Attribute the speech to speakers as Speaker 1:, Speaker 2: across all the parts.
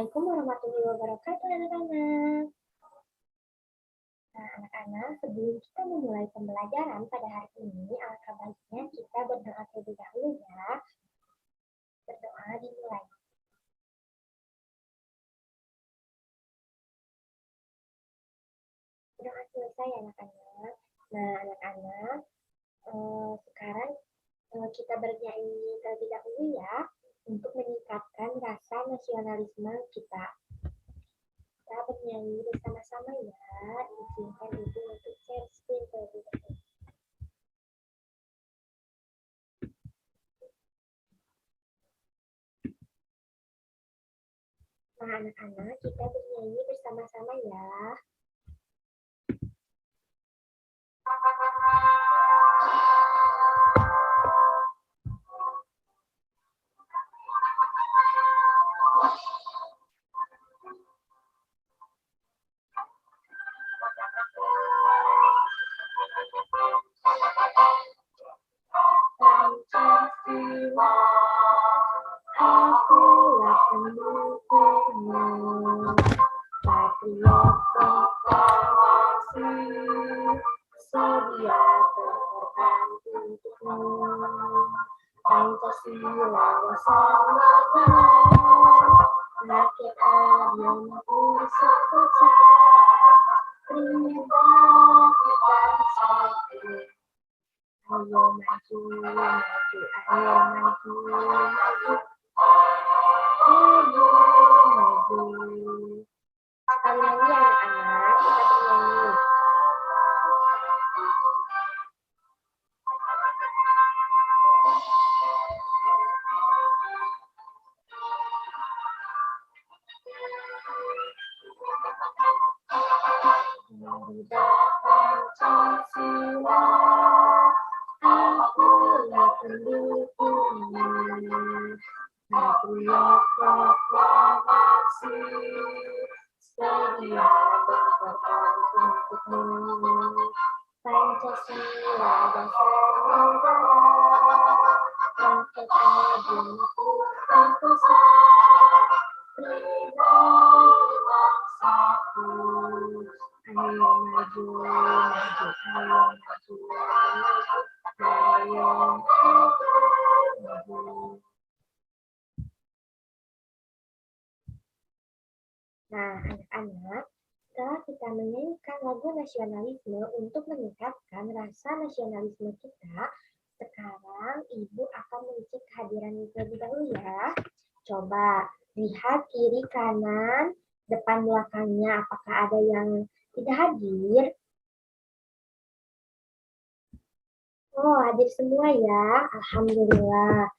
Speaker 1: Assalamualaikum warahmatullahi wabarakatuh, anak-anak. Nah, anak-anak, sebelum kita memulai pembelajaran pada hari ini, alangkah baiknya kita berdoa terlebih dahulu ya. Berdoa dimulai. Berdoa selesai, anak-anak. Nah, anak-anak, sekarang kita bernyanyi terlebih dahulu ya, untuk meningkatkan rasa nasionalisme kita. Kita bernyanyi bersama-sama ya. Izinkan ibu untuk share screen terlebih dahulu. Nah, anak-anak, kita bernyanyi bersama-sama ya. Pancasila, akulah pendukungmu, patriot proklamasi, sedia berkorban untukmu. Pancasila dasar negara, rakyat adil makmur sejahtera, pribadi bersatu. Ayo maju, maju, ayo maju, maju, maju, maju. Sekali lagi anak-anak, kita bernyanyi. Garuda Pancasila, akulah pendukungmu, patriot proklamasi, sedia berkorban untukmu. Pancasila dasar negara, rakyat adil makmur sejahtera, pribadi bersatu. Ayo maju, maju, ayo maju, maju, ayo maju, maju. Nah, anak-anak, setelah kita menyanyikan lagu nasionalisme untuk meningkatkan rasa nasionalisme kita, sekarang Ibu akan mengecek kehadiran terlebih dahulu ya. Coba lihat kiri kanan, depan belakangnya, apakah ada yang tidak hadir? Oh, hadir semua ya. Alhamdulillah.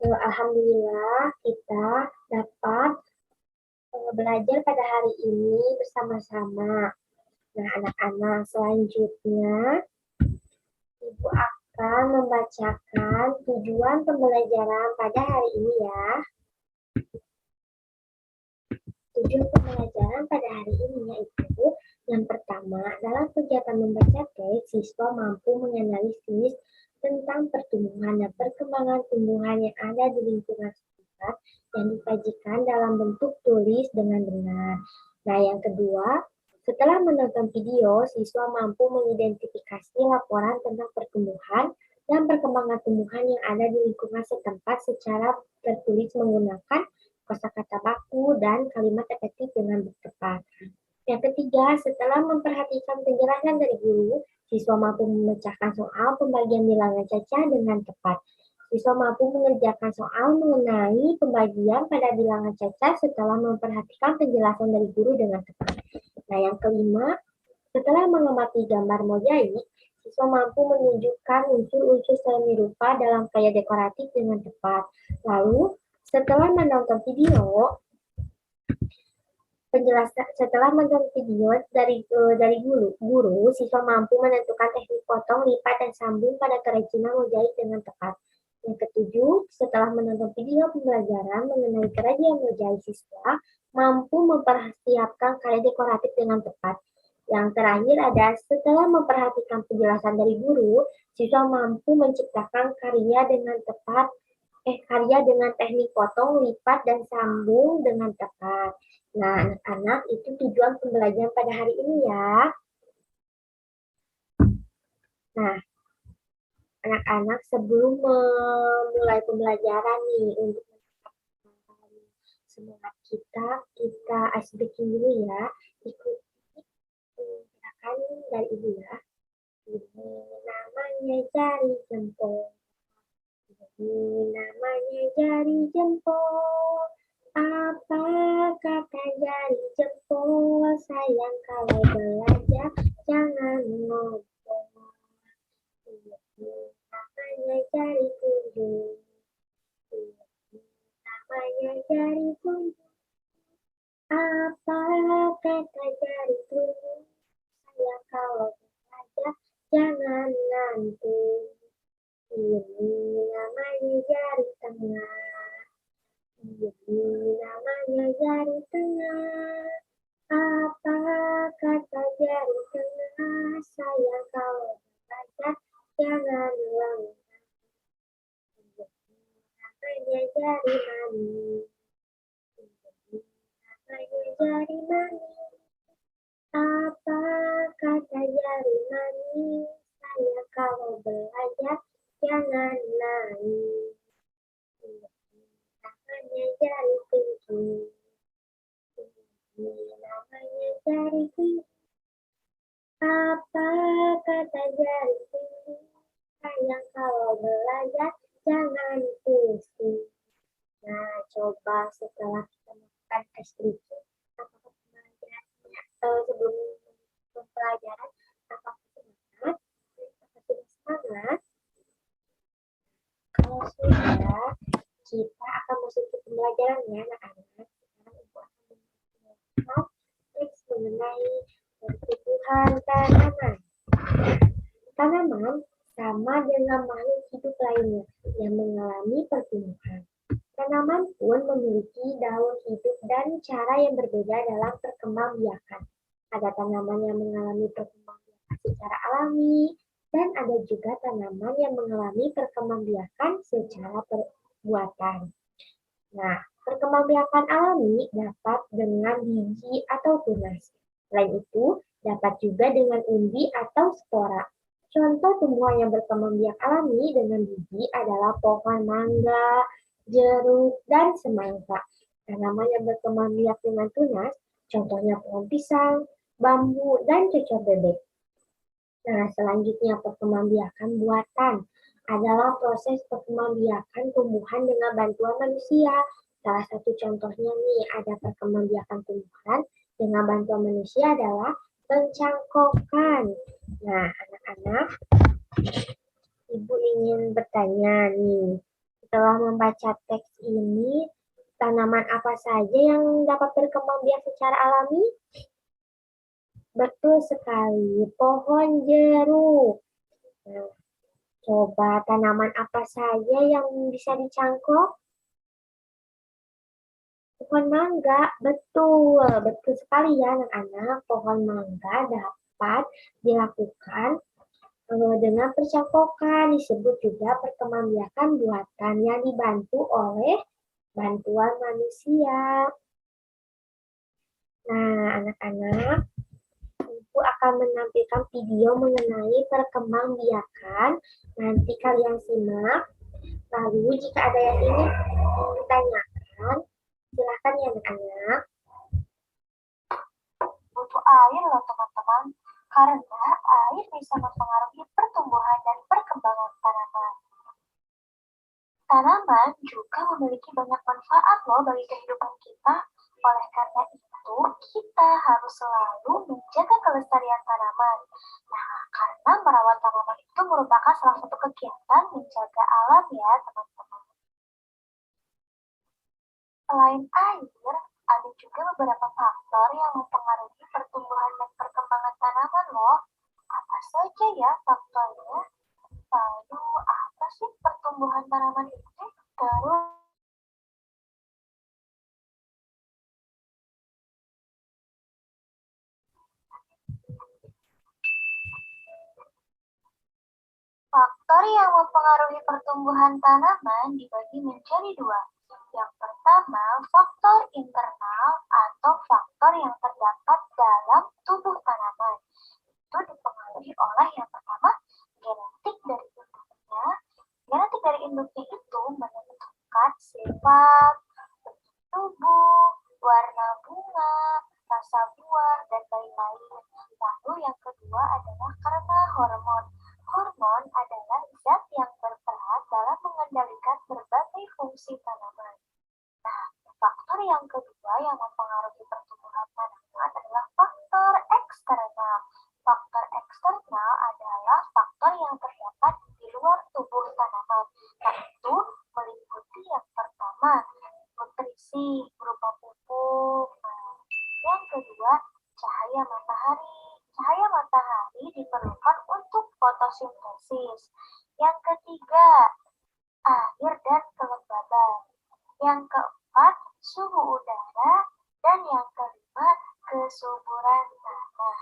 Speaker 1: Alhamdulillah kita dapat belajar pada hari ini bersama-sama. Nah, anak-anak, selanjutnya Ibu akan membacakan tujuan pembelajaran pada hari ini ya. Tujuan pembelajaran pada hari ini yaitu yang pertama, dalam kegiatan membaca teks, siswa mampu menganalisis tentang pertumbuhan dan perkembangan tumbuhan yang ada di lingkungan sekitar yang disajikan dalam bentuk tulis dengan benar. Nah, yang kedua, setelah menonton video, siswa mampu mengidentifikasi laporan tentang pertumbuhan dan perkembangan tumbuhan yang ada di lingkungan setempat secara tertulis menggunakan kosakata baku dan kalimat efektif dengan tepat. Yang ketiga, setelah memperhatikan penjelasan dari guru, siswa mampu memecahkan soal pembagian bilangan cacah dengan tepat. Siswa mampu mengerjakan soal mengenai pembagian pada bilangan cacah setelah memperhatikan penjelasan dari guru dengan tepat. Nah, yang kelima, setelah mengamati gambar mozaik, siswa mampu menunjukkan unsur-unsur semi rupa dalam karya dekoratif dengan tepat. Lalu, setelah menonton video, setelah menonton video dari guru, siswa mampu menentukan teknik potong, lipat, dan sambung pada kerajinan mozaik dengan tepat. Yang ketujuh, setelah menonton video pembelajaran mengenai kerajinan mozaik, siswa mampu mempersiapkan karya dekoratif dengan tepat. Yang terakhir ada setelah memperhatikan penjelasan dari guru, siswa mampu menciptakan karya dengan tepat karya dengan teknik potong, lipat, dan sambung dengan tepat. Nah, anak-anak, itu tujuan pembelajaran pada hari ini ya. Nah, anak-anak, sebelum memulai pembelajaran nih, untuk semangat kita ice breaking dulu ya. Ikuti gerakan dari ibu ya. Ini namanya jari jempol. Ini namanya jari jempol. Apa kata jari jempol? Sayang kalau belajar jangan ngompol. Ini namanya jari kunjung. Ini namanya jari kunjung. Apa kata jari kunjung? Sayang kalau belajar jangan ngantuk. Ini namanya jari tengah. Ini namanya jari tengah. Apa kata jari tengah? Sayang kalau belajar jangan lengah. Ini namanya jari manis. Ini namanya jari manis. Apa kata jari manis? Sayang kalau belajar jangan nangis. Namanya jari kunci. Ini namanya jari kunci. Apa kata jari kunci? Sayang kalau belajar jangan pusing. Nah, coba setelah kita melakukan tes briefing, apakah pembelajarannya sebelum pembelajaran, apakah semangat? Apakah sudah semangat? Kalau sudah, kita akan masuk ke pembelajarannya, anak-anak. Sekarang Ibu akan memberikan teks mengenai pertumbuhan tanaman. Tanaman sama dengan makhluk hidup lainnya yang mengalami pertumbuhan. Tanaman pun memiliki daun hidup dan cara yang berbeda dalam perkembangbiakan. Ada tanaman yang mengalami perkembangbiakan secara alami, dan ada juga tanaman yang mengalami perkembangbiakan secara perbuatan. Nah, perkembangbiakan alami dapat dengan biji atau tunas. Selain itu, dapat juga dengan umbi atau spora. Contoh tumbuhan yang berkembang biak alami dengan biji adalah pohon mangga, jeruk, dan semangka. Tanaman yang berkembang biak dengan tunas, contohnya pohon pisang, bambu, dan cucur bebek. Nah, selanjutnya perkembangbiakan buatan adalah proses perkembangbiakan tumbuhan dengan bantuan manusia. Salah satu contohnya nih, ada perkembangbiakan tumbuhan dengan bantuan manusia adalah pencangkokan. Nah, anak-anak, Ibu ingin bertanya nih, setelah membaca teks ini, tanaman apa saja yang dapat berkembang biak secara alami? Betul sekali, pohon jeruk. Nah, coba tanaman apa saja yang bisa dicangkok? Pohon mangga, betul, betul sekali ya anak-anak. Pohon mangga dapat dilakukan dengan percangkokan, disebut juga perkembangbiakan buatan yang dibantu oleh bantuan manusia. Nah, anak-anak, Ibu akan menampilkan video mengenai perkembangbiakan. Nanti kalian simak. Lalu jika ada yang ingin ditanyakan, silakan ya anak-anak. Butuh air loh teman-teman, karena air bisa mempengaruhi pertumbuhan dan perkembangan tanaman. Tanaman juga memiliki banyak manfaat loh bagi kehidupan kita. Oleh karena itu, kita harus selalu menjaga kelestarian tanaman. Nah, karena merawat tanaman itu merupakan salah satu kegiatan menjaga alam ya, teman-teman. Selain air, ada juga beberapa faktor yang mempengaruhi pertumbuhan dan perkembangan tanaman loh. Apa saja ya faktornya? Lalu, apa sih pertumbuhan tanaman itu? Terus, faktor
Speaker 2: Faktor yang mempengaruhi pertumbuhan tanaman dibagi menjadi dua. Yang pertama, faktor internal atau faktor yang terdapat dalam tubuh tanaman. Itu dipengaruhi oleh yang pertama, genetik dari induknya. Genetik dari induknya itu menentukan sifat, bentuk tubuh, warna bunga, rasa buah, dan lain-lain. Lalu yang kedua adalah karena hormon. Hormon adalah zat yang berperan dalam mengendalikan berbagai fungsi tanaman. Nah, faktor yang kedua yang mempengaruhi pertumbuhan tanaman adalah faktor eksternal. Faktor eksternal adalah faktor yang terdapat di luar tubuh tanaman. Nah, itu meliputi yang pertama, nutrisi berupa pupuk. Nah, yang kedua, cahaya matahari. Cahaya matahari diperlukan untuk fotosintesis. Yang ketiga, air dan kelembaban. Yang keempat, suhu udara. Dan yang kelima, kesuburan tanah.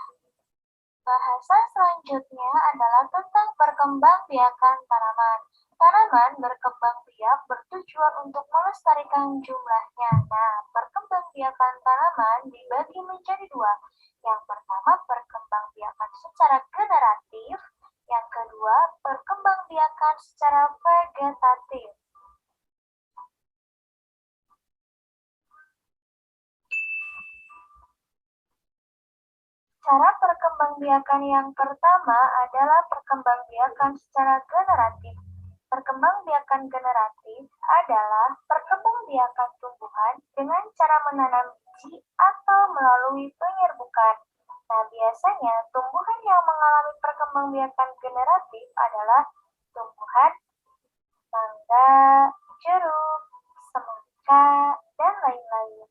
Speaker 2: Bahasan selanjutnya adalah tentang perkembangbiakan tanaman. Tanaman berkembang biak bertujuan untuk melestarikan jumlahnya. Nah, perkembangbiakan tanaman dibagi menjadi dua. Yang pertama, perkembangbiakan secara generatif. Yang kedua, perkembangbiakan secara vegetatif. Cara perkembangbiakan yang pertama adalah perkembangbiakan secara generatif. Perkembangbiakan generatif adalah perkembangbiakan tumbuhan dengan cara menanam biji atau melalui penyerbukan. Nah, biasanya tumbuhan yang mengalami perkembangbiakan generatif adalah tumbuhan mangga, jeruk, semangka, dan lain-lain.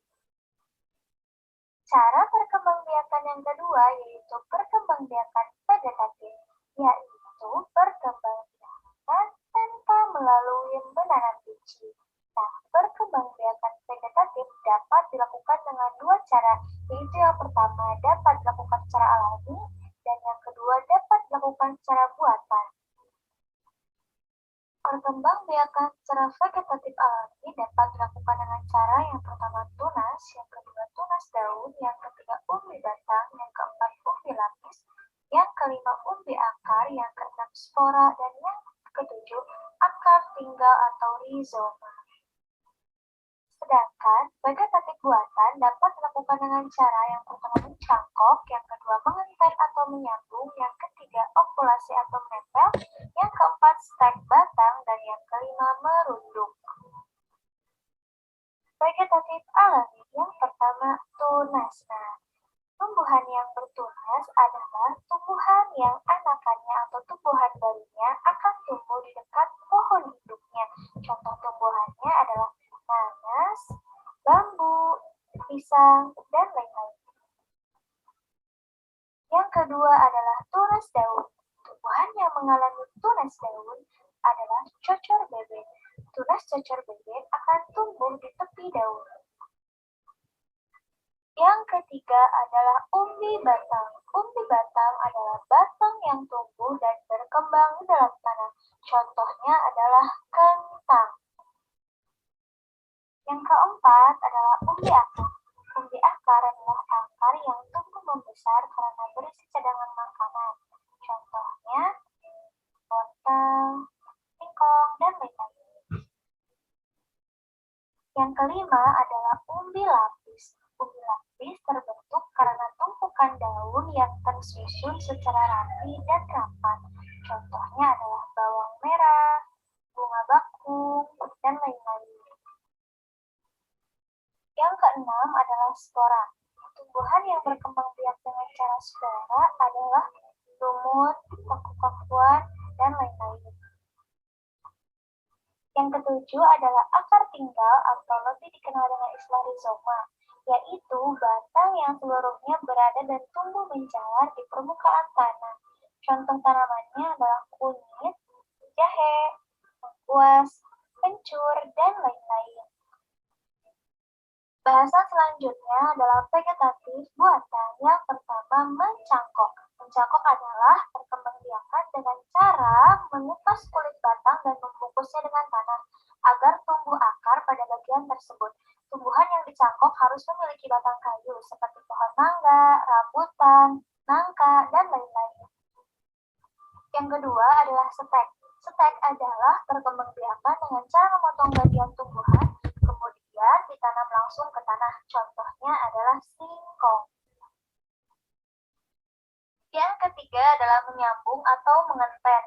Speaker 2: Cara perkembangbiakan yang kedua yaitu perkembangbiakan vegetatif, yaitu perkembangbiakan tanpa melalui menanam biji. Nah, perkembangbiakan vegetatif dapat dilakukan dengan dua cara, yaitu yang pertama dapat dilakukan secara alami dan yang kedua dapat dilakukan secara buatan. Perkembangbiakan secara vegetatif alami dapat dilakukan dengan cara yang pertama tunas, yang kedua tunas daun, yang ketiga umbi batang, yang keempat umbi lapis, yang kelima umbi akar, yang keenam spora, dan yang ketujuh akar tinggal atau rizoma. Sedangkan vegetatif buatan dapat dilakukan dengan cara yang pertama mencangkok, yang kedua mengentet atau menyambung, yang ketiga okulasi atau menempel, yang keempat stek batang, dan yang kelima merunduk. Vegetatif alami yang pertama tunas. Nah, tumbuhan yang bertunas adalah tumbuhan yang anakannya atau tumbuhan barunya akan tumbuh di dekat pohon induknya. Contoh tumbuhannya adalah nanas, bambu, pisang, dan lain-lain. Yang kedua adalah tunas daun. Tumbuhan yang mengalami tunas daun adalah cocor bebek. Tunas cocor bebek akan tumbuh di tepi daun. Yang ketiga adalah umbi batang. Umbi batang adalah batang yang tumbuh dan berkembang di dalam tanah. Contohnya adalah kentang. Yang keempat adalah umbi akar. Umbi akar adalah akar yang tumbuh membesar karena berisi cadangan makanan. Contohnya wortel, singkong, dan lain-lain. Yang kelima adalah umbi lapis. Umbi lapis terbentuk karena tumpukan daun yang tersusun secara rapi dan rapat. Contohnya adalah bawang merah, bunga bakung, dan lain-lain. Yang keenam adalah spora. Tumbuhan yang berkembang biak dengan cara spora adalah lumut, paku-pakuan, dan lain-lain. Yang ketujuh adalah akar tinggal atau lebih dikenal dengan istilah rizoma, yaitu batang yang seluruhnya berada dan tumbuh menjalar di permukaan tanah. Contoh tanamannya adalah kunyit, jahe, lengkuas, kencur, dan lain-lain. Bahasan selanjutnya adalah vegetatif buatan. Yang pertama mencangkok. Mencangkok adalah perkembangbiakan dengan cara mengupas kulit batang dan membungkusnya dengan tanah agar tumbuh akar pada bagian tersebut. Tumbuhan yang dicangkok harus memiliki batang kayu seperti pohon mangga, rambutan, nangka, dan lain-lain. Yang kedua adalah stek. Stek adalah perkembangbiakan dengan cara memotong bagian tumbuhan, kemudian ditanam langsung ke tanah. Contohnya adalah singkong. Yang ketiga adalah menyambung atau mengenten.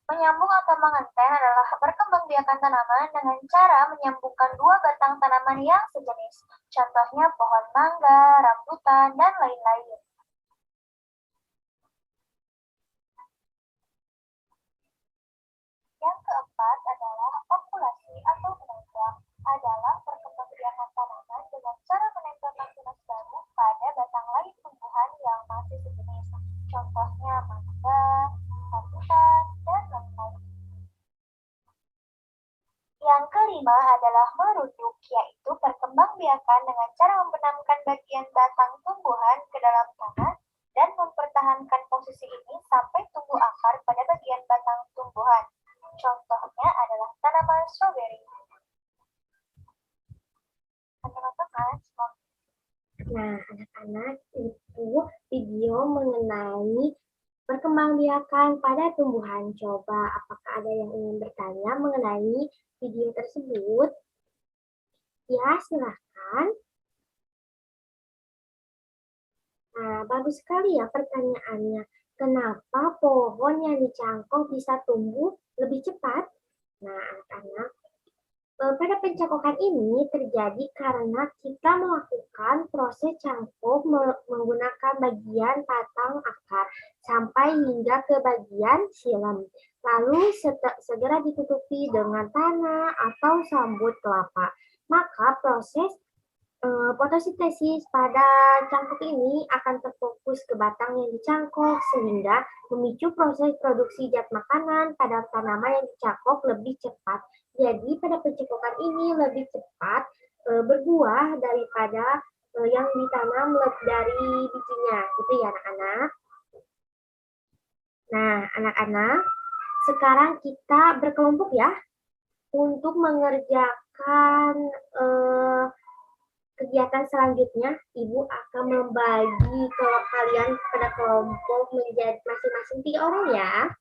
Speaker 2: Menyambung atau mengenten adalah perkembangbiakan tanaman dengan cara menyambungkan dua batang tanaman yang sejenis. Contohnya pohon mangga, rambutan, dan lain-lain. Yang keempat adalah populasi atau menempel. Adalah perkembangbiakan tanaman dengan cara menempelkan tunas baru pada batang lain tumbuhan yang masih sejenis. Contohnya mangga, rambutan, dan lain-lain. Yang kelima adalah merunduk, yaitu perkembangbiakan dengan cara membenamkan bagian batang tumbuhan ke dalam tanah dan mempertahankan posisi ini sampai tumbuh akar pada bagian batang tumbuhan. Contohnya adalah tanaman stroberi.
Speaker 1: Nah, anak-anak, itu video mengenai perkembangbiakan pada tumbuhan. Coba, apakah ada yang ingin bertanya mengenai video tersebut? Ya, silahkan. Nah, bagus sekali ya pertanyaannya. Kenapa pohon yang dicangkok bisa tumbuh lebih cepat? Nah, anak-anak, pada pencangkokan ini terjadi karena kita melakukan proses cangkok menggunakan bagian batang akar sampai hingga ke bagian silem. Lalu segera ditutupi dengan tanah atau sambut kelapa. Maka proses fotosintesis pada cangkok ini akan terfokus ke batang yang dicangkok sehingga memicu proses produksi zat makanan pada tanaman yang dicangkok lebih cepat. Jadi pada pencangkokan ini lebih cepat berbuah daripada yang ditanam dari bijinya. Itu ya anak-anak. Nah, anak-anak, sekarang kita berkelompok ya untuk mengerjakan kegiatan selanjutnya. Ibu akan membagi kalau kalian pada kelompok menjadi masing-masing 3 orang ya.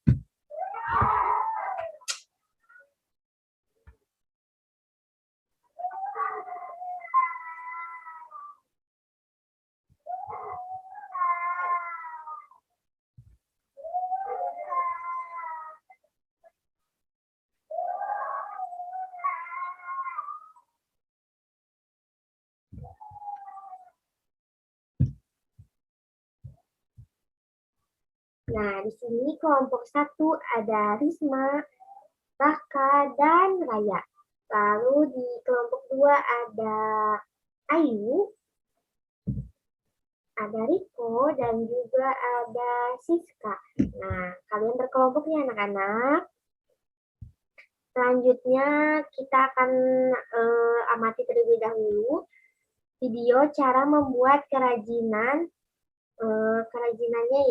Speaker 1: Nah, di sini kelompok 1 ada Risma, Raka, dan Raya. Lalu di kelompok 2 ada Ayu, ada Riko, dan juga ada Siska. Nah, kalian berkelompok ya anak-anak. Selanjutnya kita akan amati terlebih dahulu video cara membuat kerajinannya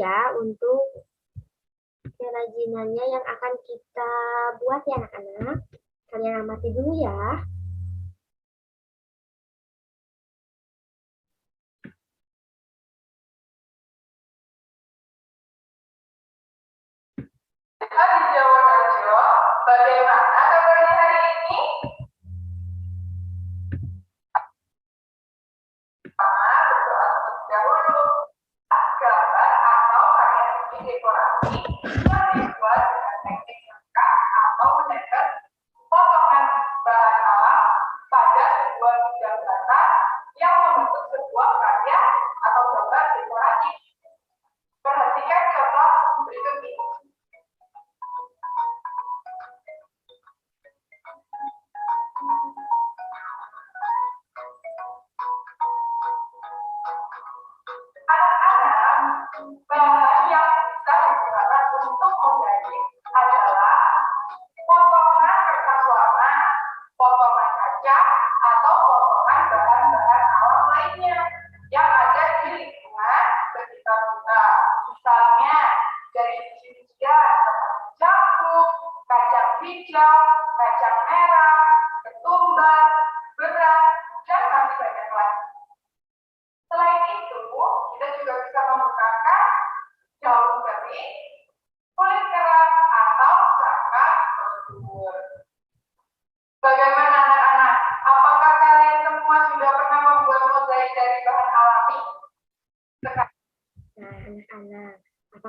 Speaker 1: ya, untuk kerajinannya yang akan kita buat ya anak-anak. Kalian amati dulu ya.
Speaker 3: Di Jawa Tarjo, bagaimana kabarnya hari ini? Berdoa terlebih dahulu. Gambar atau karya seni dekorasi yang dibuat dengan teknik lengkap atau menempel potongan bahan alam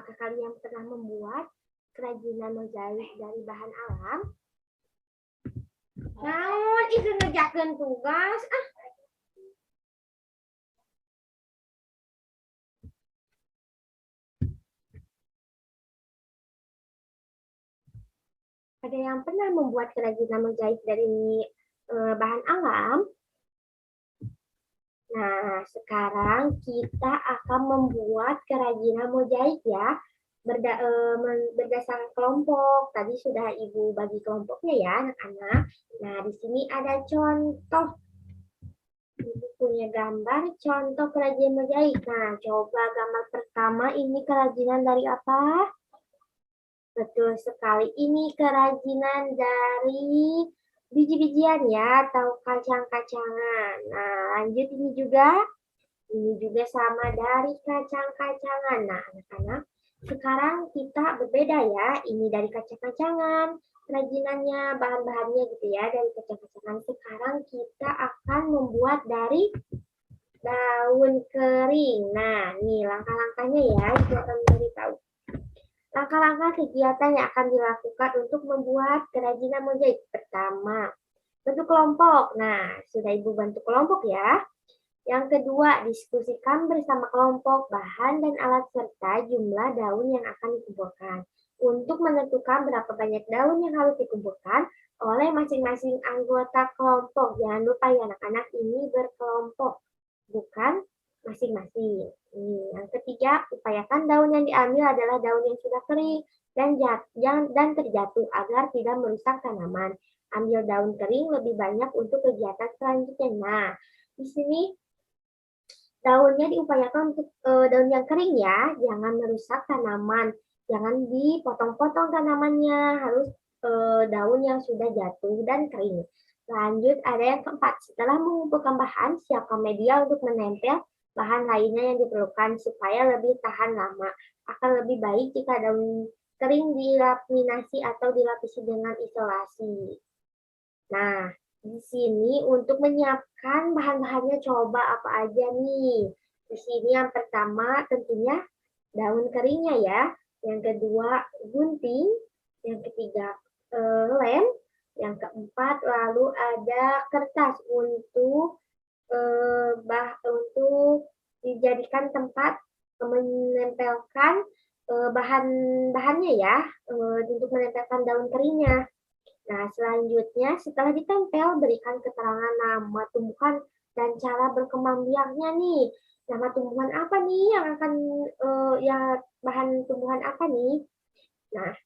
Speaker 1: Apakah kalian pernah membuat kerajinan mozaik dari bahan alam? Naon itu ngerjakeun tugas? Ada yang pernah membuat kerajinan mozaik dari bahan alam? Nah, sekarang kita akan membuat kerajinan mozaik ya, berdasarkan kelompok. Tadi sudah Ibu bagi kelompoknya ya, anak-anak. Nah, di sini ada contoh. Ibu punya gambar contoh kerajinan mozaik. Nah, coba gambar pertama ini kerajinan dari apa? Betul sekali, ini kerajinan dari biji-bijian ya, atau kacang-kacangan. Nah, lanjut ini juga sama dari kacang-kacangan. Nah, anak-anak, sekarang kita berbeda ya, ini dari kacang-kacangan, kerajinannya, bahan-bahannya gitu ya, dari kacang-kacangan. Sekarang kita akan membuat dari daun kering. Nah, nih langkah-langkahnya ya, itu akan memberitahu. Langkah-langkah kegiatan yang akan dilakukan untuk membuat kerajinan mozaik. Pertama, bentuk kelompok. Nah, sudah Ibu bentuk kelompok ya. Yang kedua, diskusikan bersama kelompok bahan dan alat serta jumlah daun yang akan dikumpulkan. Untuk menentukan berapa banyak daun yang harus dikumpulkan oleh masing-masing anggota kelompok. Jangan lupa ya anak-anak, ini berkelompok, bukan masing-masing. Yang ketiga, upayakan daun yang diambil adalah daun yang sudah kering dan terjatuh agar tidak merusak tanaman. Ambil daun kering lebih banyak untuk kegiatan selanjutnya. Nah, di sini daunnya diupayakan untuk daun yang kering ya, jangan merusak tanaman, jangan dipotong-potong tanamannya, harus daun yang sudah jatuh dan kering. Lanjut ada yang keempat, setelah mengumpulkan bahan, siapkan media untuk menempel bahan lainnya yang diperlukan supaya lebih tahan lama. Akan lebih baik jika daun kering dilaminasi atau dilapisi dengan isolasi. Nah, di sini untuk menyiapkan bahan-bahannya coba apa aja nih. Di sini yang pertama tentunya daun keringnya ya. Yang kedua gunting. Yang ketiga lem. Yang keempat lalu ada kertas untuk untuk dijadikan tempat menempelkan bahan-bahannya ya, untuk menempelkan daun keringnya. Nah, selanjutnya setelah ditempel, berikan keterangan nama tumbuhan dan cara berkembang biaknya nih. Nama tumbuhan apa nih yang akan, ya bahan tumbuhan apa nih? Nah,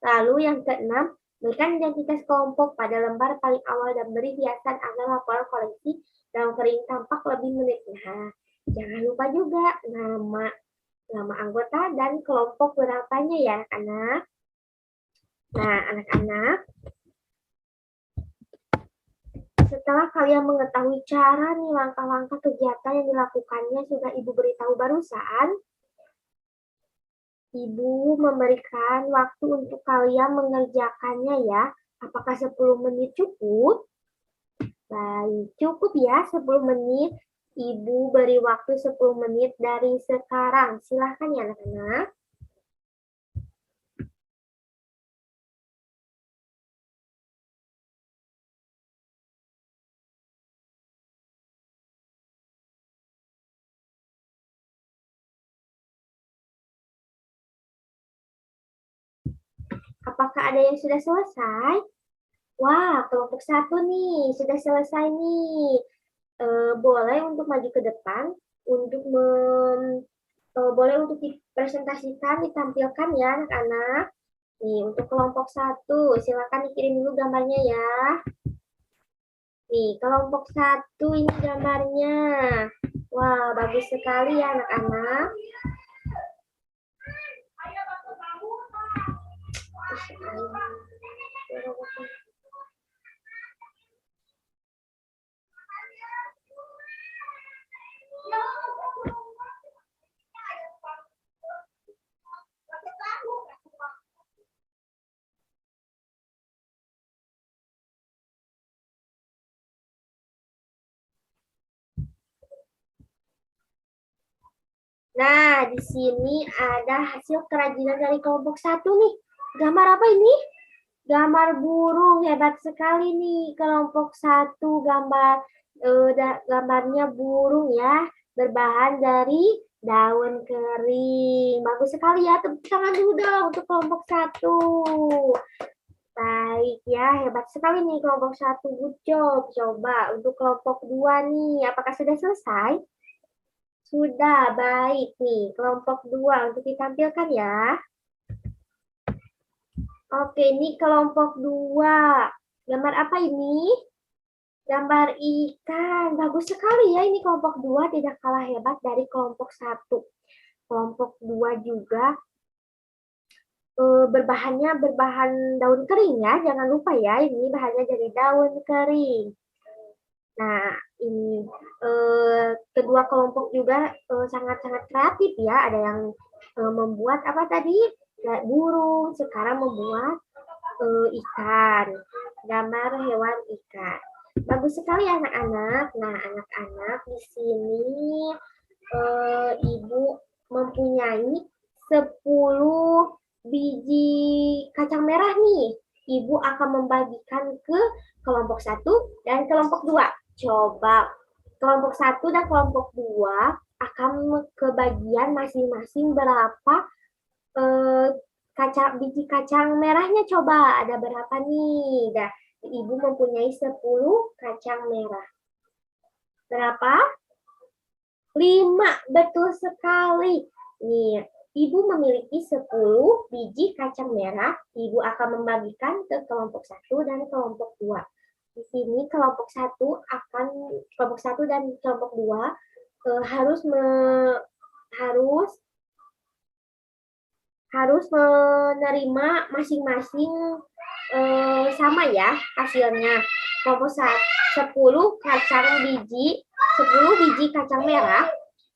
Speaker 1: lalu yang keenam, berikan identitas kelompok pada lembar paling awal dan beri hiasan agar laporan koleksi daun kering tampak lebih menarik. Nah, jangan lupa juga nama anggota dan kelompok berapanya ya, anak. Nah, anak-anak, setelah kalian mengetahui cara nih langkah-langkah kegiatan yang dilakukannya sudah Ibu beritahu barusan, Ibu memberikan waktu untuk kalian mengerjakannya ya. Apakah 10 menit cukup? Baik, cukup ya 10 menit. Ibu beri waktu 10 menit dari sekarang. Silahkan ya anak-anak. Apakah ada yang sudah selesai? Wah, kelompok 1 nih, sudah selesai nih. Boleh untuk maju ke depan, untuk boleh untuk dipresentasikan, ditampilkan ya anak-anak. Nih, untuk kelompok 1, silakan dikirim dulu gambarnya ya. Nih, kelompok 1 ini gambarnya. Wah, bagus sekali ya anak-anak. Nah, di sini ada hasil kerajinan dari kelompok satu nih. Gambar apa ini? Gambar burung, hebat sekali nih kelompok satu. Gambarnya burung ya, berbahan dari daun kering. Bagus sekali ya, tepuk tangan dulu dong untuk kelompok satu. Baik ya, hebat sekali nih kelompok satu. Good job. Coba untuk kelompok dua nih, apakah sudah selesai? Sudah, baik nih. Kelompok dua untuk ditampilkan ya. Oke, ini kelompok dua. Gambar apa ini? Gambar ikan. Bagus sekali ya, ini kelompok dua tidak kalah hebat dari kelompok satu. Kelompok dua juga berbahan daun kering ya. Jangan lupa ya, ini bahannya dari daun kering. Nah, ini kedua kelompok juga sangat-sangat kreatif ya. Ada yang membuat apa tadi? Burung, sekarang membuat ikan. Gambar hewan ikan. Bagus sekali anak-anak. Nah, anak-anak di sini ibu mempunyai 10 biji kacang merah nih. Ibu akan membagikan ke kelompok satu dan kelompok dua. Coba kelompok satu dan kelompok dua akan kebagian masing-masing berapa biji kacang merahnya. Coba ada berapa nih? Dah, ibu mempunyai 10 kacang merah. Berapa? 5, betul sekali. Nih, ibu memiliki 10 biji kacang merah. Ibu akan membagikan ke kelompok satu dan kelompok dua. Di sini kelompok satu dan kelompok dua harus menerima masing-masing sama ya hasilnya. Kelompok 10 biji kacang merah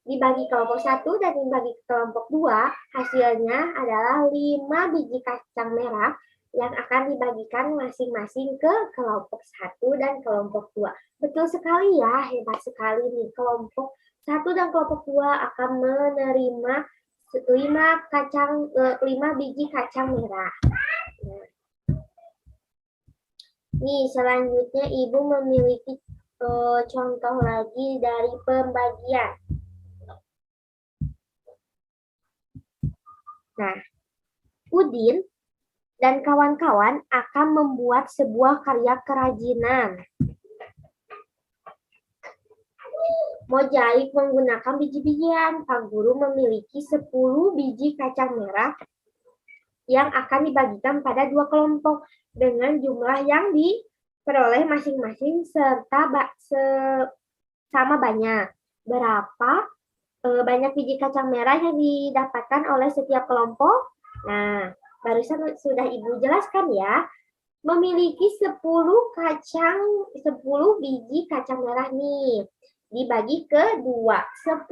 Speaker 1: dibagi kelompok satu dan dibagi kelompok dua, hasilnya adalah 5 biji kacang merah yang akan dibagikan masing-masing ke kelompok satu dan kelompok dua. Betul sekali ya, hebat sekali nih. Kelompok satu dan kelompok dua akan menerima 5 biji kacang merah. Nih, selanjutnya Ibu memiliki contoh lagi dari pembagian. Nah, Udin dan kawan-kawan akan membuat sebuah karya kerajinan. Mozaik menggunakan biji-bijian. Pak Guru memiliki 10 biji kacang merah yang akan dibagikan pada 2 kelompok dengan jumlah yang diperoleh masing-masing serta sama banyak. Berapa banyak biji kacang merah yang didapatkan oleh setiap kelompok? Nah, barusan sudah Ibu jelaskan ya. Memiliki 10 biji kacang merah nih. Dibagi ke 2. 10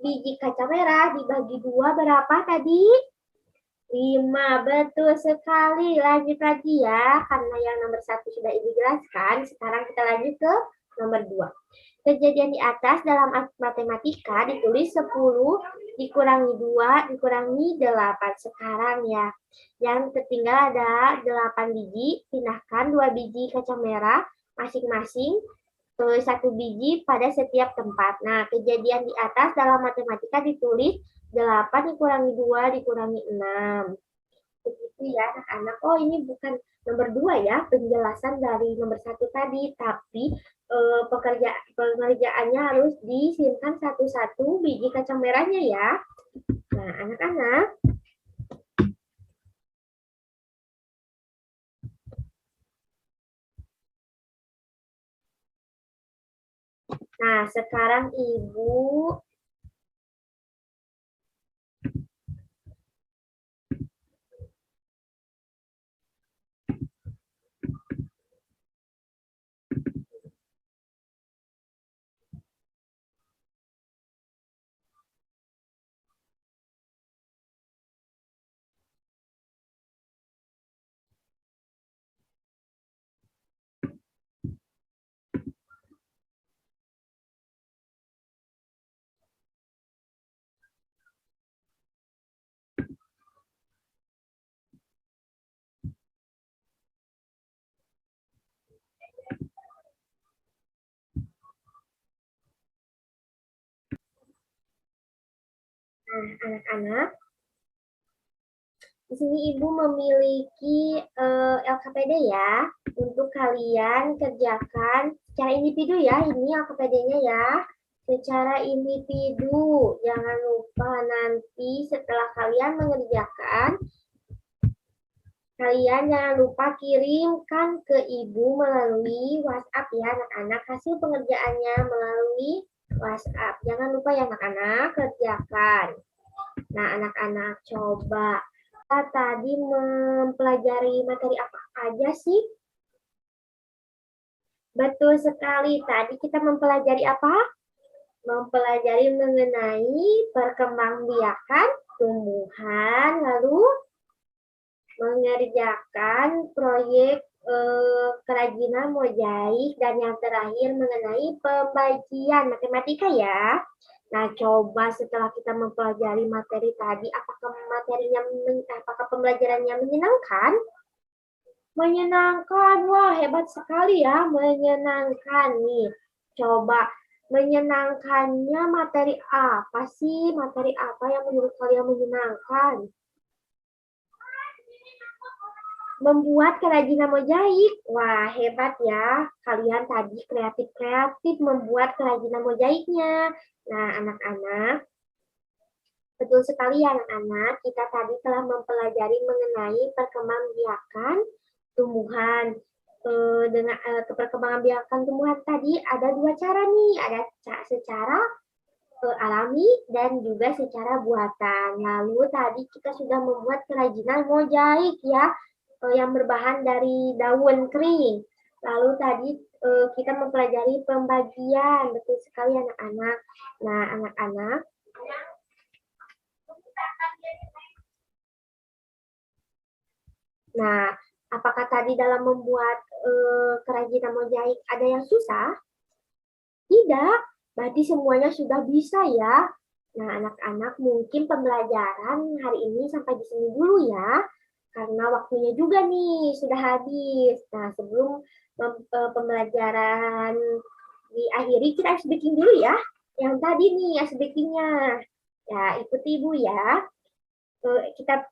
Speaker 1: biji kacang merah dibagi 2 berapa tadi? 5, betul sekali. Lanjut lagi ya, karena yang nomor 1 sudah Ibu jelaskan. Sekarang kita lanjut ke nomor 2. Kejadian di atas dalam matematika ditulis 10 dikurangi 2 dikurangi 8. Sekarang ya, yang tertinggal ada 8 biji, pindahkan 2 biji kacang merah masing-masing 1 biji pada setiap tempat. Nah, kejadian di atas dalam matematika ditulis 8 dikurangi 2 dikurangi 6. Begitu ya anak-anak. Oh, ini bukan nomor 2 ya, penjelasan dari nomor 1 tadi, tapi pengerjaannya harus disimpan satu-satu biji kacang merahnya ya. Nah, anak-anak. Nah, sekarang Ibu Nah, anak-anak, di sini Ibu memiliki LKPD ya, untuk kalian kerjakan secara individu ya, ini LKPD-nya ya, secara individu. Jangan lupa nanti setelah kalian mengerjakan, kalian jangan lupa kirimkan ke Ibu melalui WhatsApp ya anak-anak, hasil pengerjaannya melalui WhatsApp. Jangan lupa ya anak-anak, kerjakan. Nah anak-anak coba. Kita tadi mempelajari materi apa aja sih? Betul sekali, tadi kita mempelajari apa? Mempelajari mengenai perkembangbiakan tumbuhan, lalu mengerjakan proyek kerajinan mozaik, dan yang terakhir mengenai pembagian matematika ya. Nah, coba setelah kita mempelajari materi tadi, apakah pembelajarannya menyenangkan? Menyenangkan, wah hebat sekali ya, menyenangkan nih. Coba menyenangkannya materi apa sih? Materi apa yang menurut kalian menyenangkan? Membuat kerajinan mozaik. Wah, hebat ya. Kalian tadi kreatif-kreatif membuat kerajinan mozaiknya. Nah, anak-anak, betul sekali ya anak-anak. Kita tadi telah mempelajari mengenai perkembangbiakan tumbuhan. Dengan perkembangbiakan tumbuhan tadi ada dua cara nih. Ada secara alami dan juga secara buatan. Lalu tadi kita sudah membuat kerajinan mozaik ya, yang berbahan dari daun kering. Lalu tadi kita mempelajari pembagian, betul sekali anak-anak. Nah, anak-anak, nah, apakah tadi dalam membuat kerajinan mozaik ada yang susah? Tidak, berarti semuanya sudah bisa ya. Nah, anak-anak mungkin pembelajaran hari ini sampai di sini dulu ya. Karena waktunya juga nih sudah habis. Nah, sebelum pembelajaran diakhiri, kita ice breaking dulu ya. Yang tadi nih ice breakingnya. Ya, ikuti Ibu ya. Kita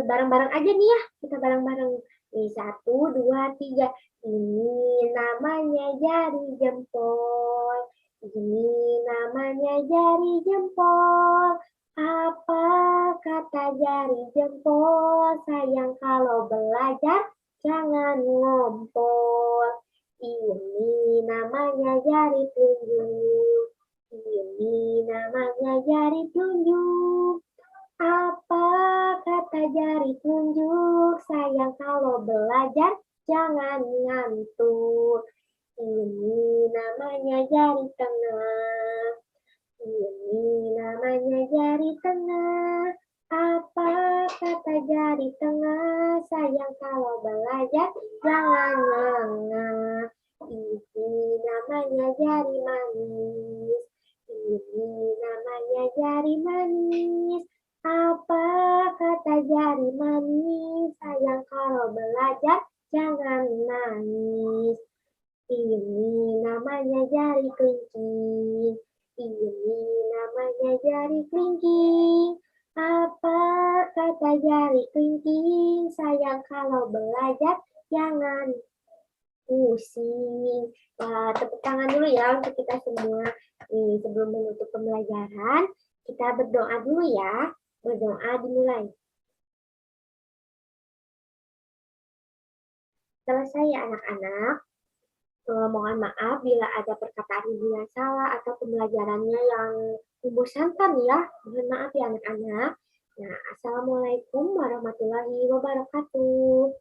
Speaker 1: bareng-bareng aja nih ya. Kita bareng-bareng. Nih, 1, 2, 3. Ini namanya jari jempol. Ini namanya jari jempol. Apa kata jari jempol? Sayang kalau belajar jangan ngompol. Ini namanya jari telunjuk. Ini namanya jari telunjuk. Apa kata jari telunjuk? Sayang kalau belajar jangan ngantuk. Ini namanya jari tengah. Ini namanya jari tengah. Apa kata jari tengah? Sayang kalau belajar jangan lengah. Ini namanya jari manis. Ini namanya jari manis. Apa kata jari manis? Sayang kalau belajar jangan nangis. Ini namanya jari kelingking. Ini namanya jari kelingking. Apa kata jari kelingking? Sayang kalau belajar jangan pusing. Wah, tepuk tangan dulu ya untuk kita semua. Nih, sebelum menutup pembelajaran, kita berdoa dulu ya. Berdoa dimulai. Selesai ya anak-anak. Mohon maaf bila ada perkataan ibu yang salah atau pembelajarannya yang membosankan ya. Mohon maaf ya anak-anak. Nah, Assalamualaikum warahmatullahi wabarakatuh.